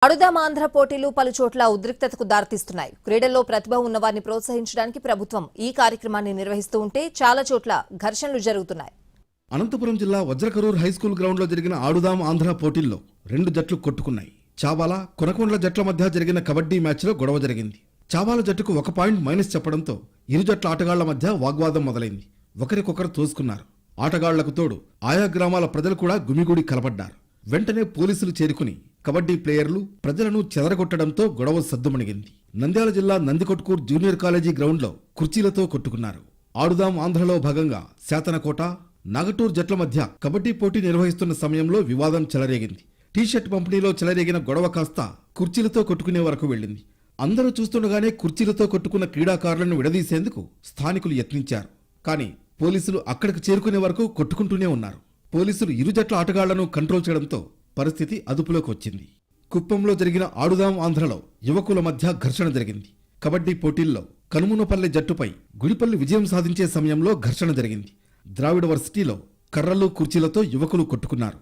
ఆడుదాం ఆంధ్ర పోటీలు పలుచోట్ల ఉద్రిక్తతకు దారితీస్తున్నాయి. క్రీడల్లో ప్రతిభ ఉన్నవారిని ప్రోత్సహించడానికి ప్రభుత్వం ఈ కార్యక్రమాన్ని నిర్వహిస్తూ ఉంటే చాలా చోట్ల ఘర్షణలు జరుగుతున్నాయి. అనంతపురం జిల్లా వజ్రకరూర్ హైస్కూల్ గ్రౌండ్లో జరిగిన ఆడుదాం ఆంధ్ర పోటీల్లో 2 జట్లు కొట్టుకున్నాయి. చాబాల, కొనకొండ్ల జట్ల మధ్య జరిగిన కబడ్డీ మ్యాచ్లో గొడవ జరిగింది. చాబాల జట్టుకు 1 పాయింట్ మైనస్ చెప్పడంతో ఇరు జట్ల ఆటగాళ్ల మధ్య వాగ్వాదం మొదలైంది. ఒకరికొకరు తోసుకున్నారు. ఆటగాళ్లకు తోడు ఆయా గ్రామాల ప్రజలు కూడా గుమిగూడి కలపడ్డారు. వెంటనే పోలీసులు చేరుకుని కబడ్డీ ప్లేయర్లు ప్రజలను చెదరగొట్టడంతో గొడవ సద్దుమణిగింది. నంద్యాల జిల్లా నందికొట్కూర్ జూనియర్ కాలేజీ గ్రౌండ్లో కుర్చీలతో కొట్టుకున్నారు. ఆడుదాం ఆంధ్రలో భాగంగా శాతనకోట, నాగటూర్ జట్ల మధ్య కబడ్డీ పోటీ నిర్వహిస్తున్న సమయంలో వివాదం చెలరేగింది. టీషర్ట్ పంపిణీలో చెలరేగిన గొడవ కాస్త కుర్చీలతో కొట్టుకునే వరకు వెళ్ళింది. అందరూ చూస్తుండగానే కుర్చీలతో కొట్టుకున్న క్రీడాకారులను విడదీసేందుకు స్థానికులు యత్నించారు. కానీ పోలీసులు అక్కడికి చేరుకునే వరకు కొట్టుకుంటూనే ఉన్నారు. పోలీసులు ఇరు జట్ల ఆటగాళ్లను కంట్రోల్ చేయడంతో పరిస్థితి అదుపులోకి వచ్చింది. కుప్పంలో జరిగిన ఆడుదాం ఆంధ్రలో యువకుల మధ్య ఘర్షణ జరిగింది. కబడ్డీ పోటీల్లో కనుమునపల్లె జట్టుపై గుడిపల్లి విజయం సాధించే సమయంలో ఘర్షణ జరిగింది. ద్రావిడ వర్సిటీలో కర్రలు, కుర్చీలతో యువకులు కొట్టుకున్నారు.